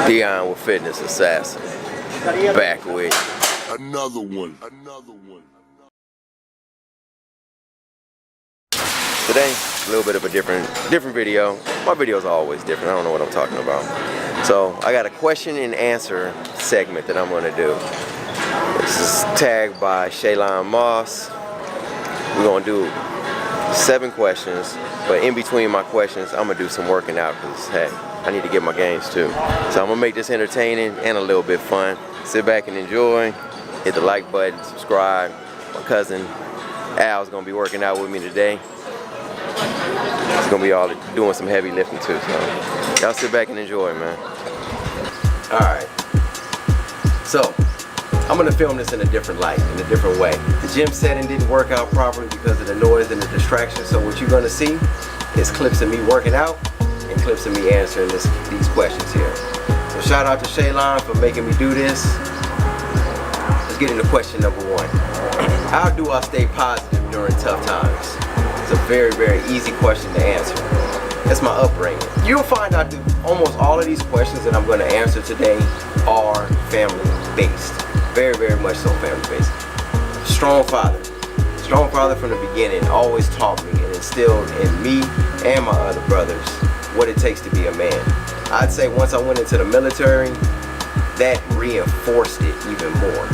Deon with Fitness Assassin. Back with another one. Today, a little bit of a different video. My videos are always different. I don't know what I'm talking about. So I got a question and answer segment that I'm gonna do. This is tagged by Shaylon Moss. We're gonna do 7 questions, but in between my questions, I'm gonna do some working out because, hey, I need to get my gains too. So I'm gonna make this entertaining and a little bit fun. Sit back and enjoy. Hit the like button, subscribe. My cousin Al's gonna be working out with me today. He's gonna be all doing some heavy lifting too. So y'all sit back and enjoy, man. All right. So I'm gonna film this in a different light, in a different way. The gym setting didn't work out properly because of the noise and the distraction. So what you're gonna see is clips of me working out and clips of me answering these questions here. So shout out to Shaylon for making me do this. Let's get into question number 1. How do I stay positive during tough times? It's a very, very easy question to answer. That's my upbringing. You'll find out that almost all of these questions that I'm going to answer today are family based. Very, very much so family based. Strong father from the beginning always taught me and instilled in me and my other brothers what it takes to be a man. I'd say once I went into the military, that reinforced it even more.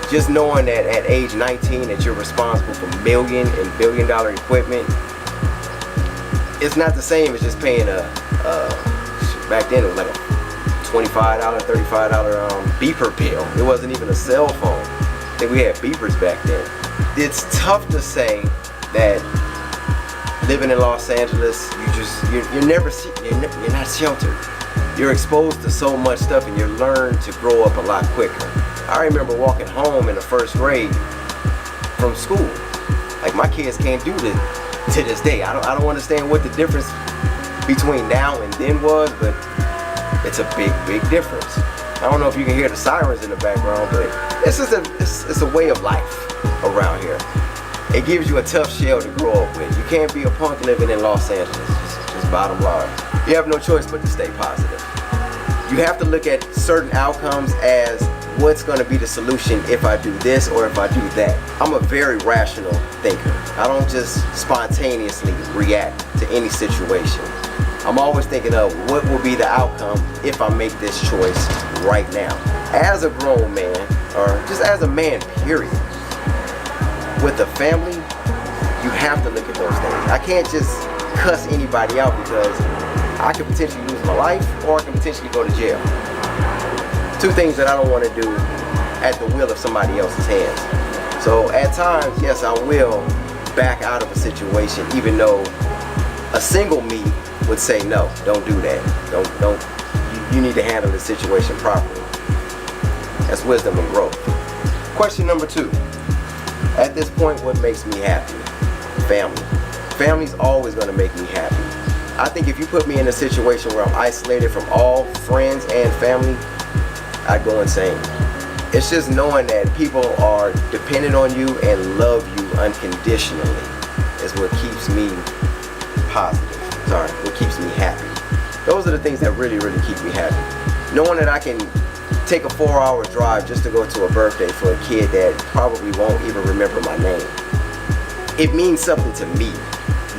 Just knowing that at age 19 that you're responsible for million and billion dollar equipment, it's not the same as just paying back then it was like a $25, $35 beeper bill. It wasn't even a cell phone. I think we had beepers back then. It's tough to say that living in Los Angeles, you're not sheltered. You're exposed to so much stuff and you learn to grow up a lot quicker. I remember walking home in the 1st grade from school. Like my kids can't do this to this day. I don't understand what the difference between now and then was, but it's a big difference. I don't know if you can hear the sirens in the background, but it's a way of life around here. It gives you a tough shell to grow up with. You can't be a punk living in Los Angeles, just bottom line. You have no choice but to stay positive. You have to look at certain outcomes as what's going to be the solution if I do this or if I do that. I'm a very rational thinker. I don't just spontaneously react to any situation. I'm always thinking of what will be the outcome if I make this choice right now. As a grown man, or just as a man, period, with a family, you have to look at those things. I can't just cuss anybody out because I could potentially lose my life or I can potentially go to jail. 2 things that I don't want to do at the will of somebody else's hands. So at times, yes, I will back out of a situation even though a single me would say, no, don't do that. You need to handle the situation properly. That's wisdom and growth. Question number 2. At this point, what makes me happy? Family. Family's always going to make me happy. I think if you put me in a situation where I'm isolated from all friends and family, I'd go insane. It's just knowing that people are dependent on you and love you unconditionally is what keeps me positive. What keeps me happy. Those are the things that really keep me happy. Knowing that I can take a 4-hour drive just to go to a birthday for a kid that probably won't even remember my name. It means something to me,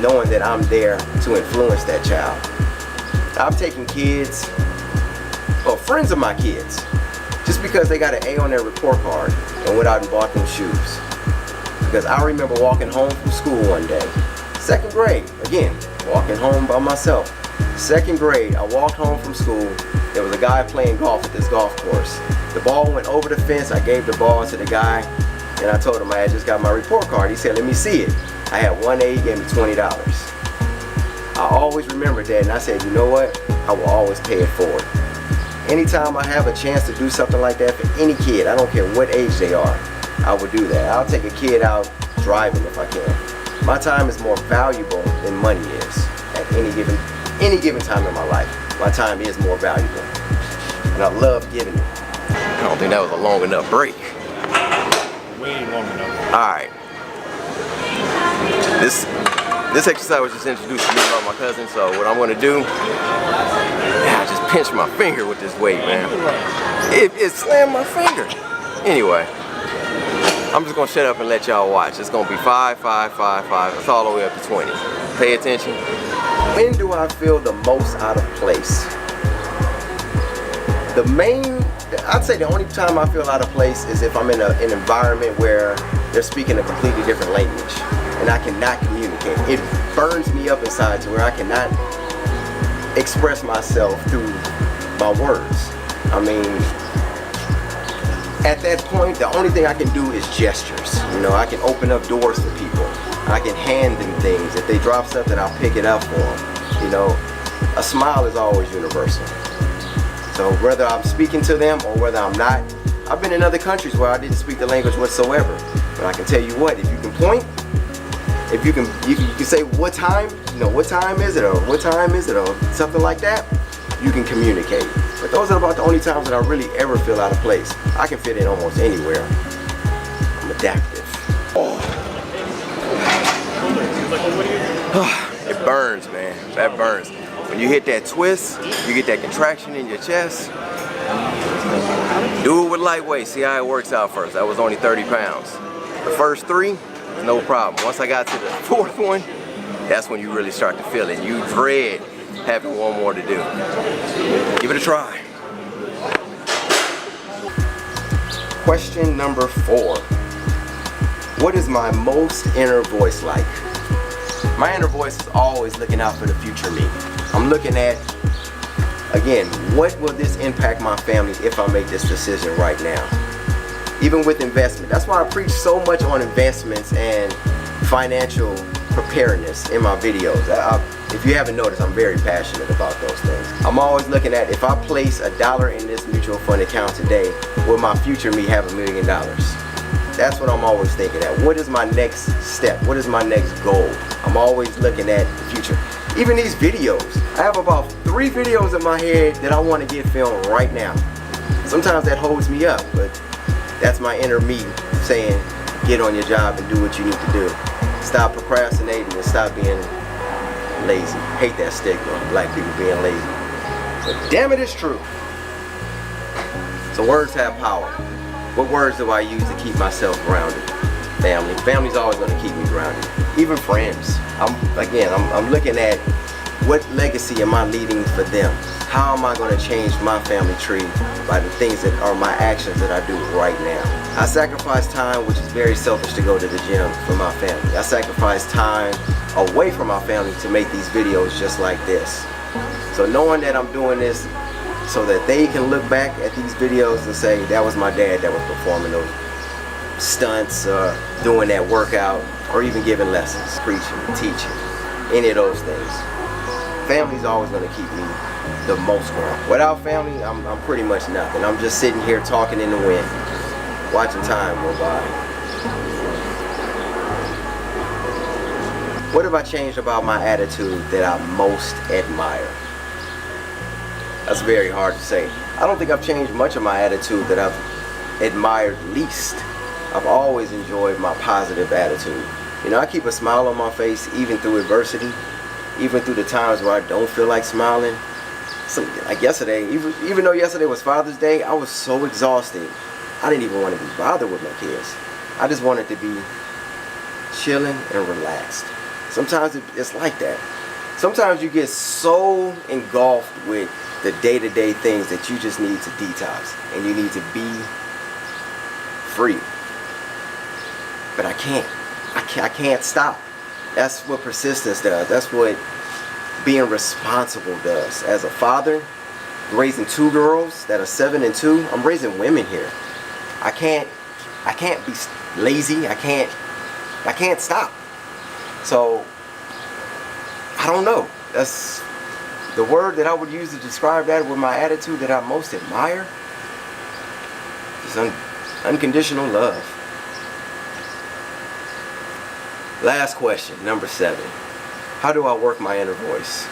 knowing that I'm there to influence that child. I've taken kids, friends of my kids, just because they got an A on their report card and went out and bought them shoes. Because I remember walking home from school one day, 2nd grade, again, walking home by myself. 2nd grade, I walked home from school. There was a guy playing golf at this golf course. The ball went over the fence. I gave the ball to the guy and I told him I had just got my report card. He said, let me see it. I had 1 A, he gave me $20. I always remembered that and I said, you know what? I will always pay it forward. Anytime I have a chance to do something like that for any kid, I don't care what age they are, I will do that. I'll take a kid out driving if I can. My time is more valuable than money is at any given time in my life. My time is more valuable, and I love giving it. I don't think that was a long enough break. Way long enough. All right. This exercise was just introduced to me by my cousin, so what I'm gonna do, just pinched my finger with this weight, man. It slammed my finger. Anyway, I'm just gonna shut up and let y'all watch. It's gonna be 5, 5, 5, 5. It's all the way up to 20. Pay attention. When do I feel the most out of place? I'd say the only time I feel out of place is if I'm in an environment where they're speaking a completely different language and I cannot communicate. It burns me up inside to where I cannot express myself through my words. I mean, at that point, the only thing I can do is gestures. You know, I can open up doors for people. I can hand them things. If they drop something, I'll pick it up for them. You know, a smile is always universal. So whether I'm speaking to them or whether I'm not, I've been in other countries where I didn't speak the language whatsoever. But I can tell you what, if you can point, if you can say what time, you know, what time is it, or what time is it, or something like that, you can communicate. But those are about the only times that I really ever feel out of place. I can fit in almost anywhere. I'm adaptive. It burns, man. That burns. When you hit that twist, you get that contraction in your chest. Do it with lightweight. See how it works out first. That was only 30 pounds. The first 3, no problem. Once I got to the 4th one, that's when you really start to feel it. You dread having one more to do. Give it a try. Question number 4. What is my most inner voice like? My inner voice is always looking out for the future me. I'm looking at, again, what will this impact my family if I make this decision right now? Even with investment. That's why I preach so much on investments and financial preparedness in my videos. If you haven't noticed, I'm very passionate about those things. I'm always looking at, if I place $1 in this mutual fund account today, will my future me have $1 million? That's what I'm always thinking at. What is my next step? What is my next goal? I'm always looking at the future. Even these videos, I have about 3 videos in my head that I want to get filmed right now. Sometimes that holds me up, but that's my inner me saying, get on your job and do what you need to do. Stop procrastinating and stop being lazy. Hate that stigma of black people being lazy. But damn it, it's true. So words have power. What words do I use to keep myself grounded? Family. Family's always going to keep me grounded. Even friends. I'm looking at what legacy am I leaving for them? How am I going to change my family tree by the things that are my actions that I do right now? I sacrifice time, which is very selfish, to go to the gym for my family. I sacrifice time away from my family to make these videos just like this. So knowing that I'm doing this so that they can look back at these videos and say, that was my dad that was performing those stunts, doing that workout, or even giving lessons, preaching, teaching, any of those things. Family's always going to keep me the most grounded. Without family, I'm pretty much nothing. I'm just sitting here talking in the wind, watching time go by. What have I changed about my attitude that I most admire? That's very hard to say. I don't think I've changed much of my attitude that I've admired least. I've always enjoyed my positive attitude. You know, I keep a smile on my face even through adversity, even through the times where I don't feel like smiling. Like yesterday, even though yesterday was Father's Day, I was so exhausted. I didn't even want to be bothered with my kids. I just wanted to be chilling and relaxed. Sometimes it's like that. Sometimes you get so engulfed with the day-to-day things that you just need to detox and you need to be free. But I can't stop. That's what persistence does. That's what being responsible does. As a father, raising 2 girls that are 7 and 2, I'm raising women here. I can't be lazy. I can't stop. So I don't know. That's the word that I would use to describe that with my attitude that I most admire. Is unconditional love. Last question, number 7. How do I work my inner voice?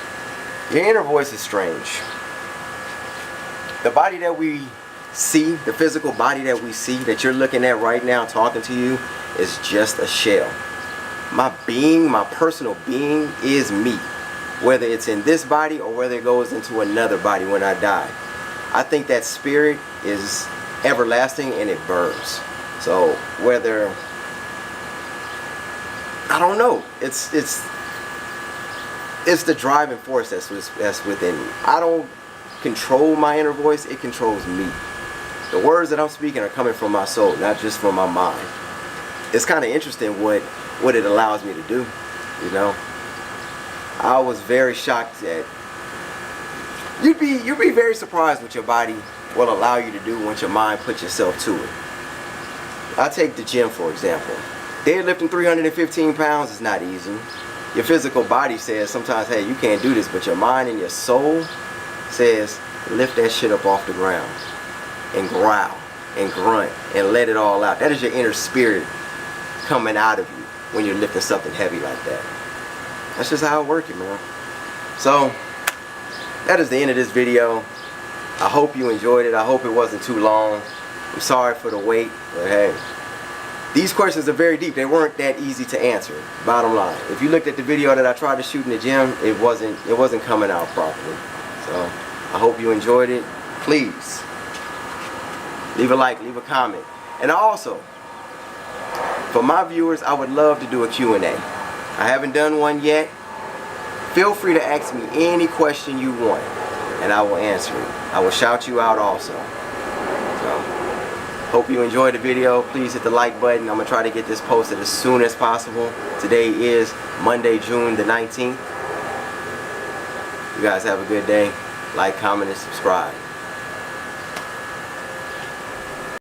Your inner voice is strange. The body that we see, the physical body that we see, that you're looking at right now talking to you, is just a shell. My being, my personal being, is me. whether it's in this body or whether it goes into another body when I die. I think that spirit is everlasting and it burns. So whether, I don't know, it's the driving force that's within me. I don't control my inner voice, it controls me. The words that I'm speaking are coming from my soul, not just from my mind. It's kind of interesting what it allows me to do, you know. I was very shocked at, you'd be very surprised what your body will allow you to do once your mind puts yourself to it. I'll take the gym for example. Deadlifting 315 pounds is not easy. Your physical body says sometimes, hey, you can't do this, but your mind and your soul says, lift that shit up off the ground and growl and grunt and let it all out. That is your inner spirit coming out of you when you're lifting something heavy like that. That's just how it works, man. So that is the end of this video. I hope you enjoyed it. I hope it wasn't too long. I'm sorry for the wait, but hey, these questions are very deep. They weren't that easy to answer, bottom line. If you looked at the video that I tried to shoot in the gym, it wasn't coming out properly. So I hope you enjoyed it. Please leave a like, leave a comment. And also, for my viewers, I would love to do a Q&A. I haven't done one yet. Feel free to ask me any question you want and I will answer it. I will shout you out also. So, hope you enjoyed the video. Please hit the like button. I'm going to try to get this posted as soon as possible. Today is Monday, June the 19th. You guys have a good day. Like, comment, and subscribe.